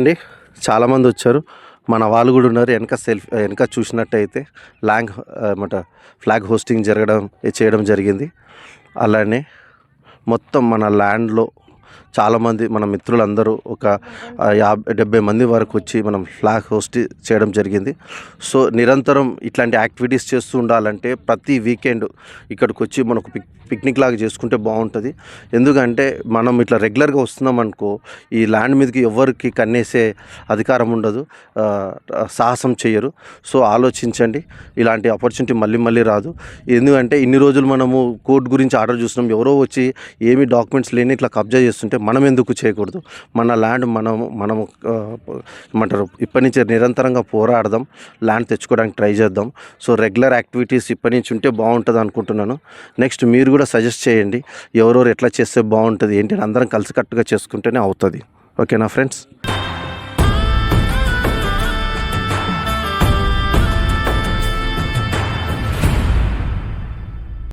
అండి చాలామంది వచ్చారు. మన వాళ్ళు కూడా ఉన్నారు. వెనక చూసినట్టయితే ఫ్లాగ్ హోస్టింగ్ చేయడం జరిగింది. అలానే మొత్తం మన ల్యాండ్లో చాలామంది మన మిత్రులందరూ ఒక 50-70 మంది వరకు వచ్చి మనం ఫ్లాగ్ హోస్ట్ చేయడం జరిగింది. సో నిరంతరం ఇట్లాంటి యాక్టివిటీస్ చేస్తూ ఉండాలంటే ప్రతి వీకెండ్ ఇక్కడికి వచ్చి మనకు పిక్నిక్ లాగా చేసుకుంటే బాగుంటుంది. ఎందుకంటే మనం ఇట్లా రెగ్యులర్గా వస్తున్నాం అనుకో, ఈ ల్యాండ్ మీదకి ఎవరికి కన్నేసే అధికారం ఉండదు, సాహసం చేయరు. సో ఆలోచించండి, ఇలాంటి ఆపర్చునిటీ మళ్ళీ రాదు. ఎందుకంటే ఇన్ని రోజులు మనము కోర్టు గురించి ఆర్డర్ చూస్తున్నాం, ఎవరో వచ్చి ఏమి డాక్యుమెంట్స్ లేని ఇట్లా కబ్జా చేస్తుంటే మనం ఎందుకు చేయకూడదు? మన ల్యాండ్ మనము ఏమంటారు, ఇప్పటి నుంచి నిరంతరంగా పోరాడదాం, ల్యాండ్ తెచ్చుకోవడానికి ట్రై చేద్దాం. సో రెగ్యులర్ యాక్టివిటీస్ ఇప్పటి నుంచి ఉంటే బాగుంటుంది అనుకుంటున్నాను. నెక్స్ట్ మీరు కూడా సజెస్ట్ చేయండి, ఎవరెవరు ఎట్లా చేస్తే బాగుంటుంది ఏంటి అని అందరం కలిసికట్టుగా చేసుకుంటేనే అవుతుంది. ఓకేనా ఫ్రెండ్స్?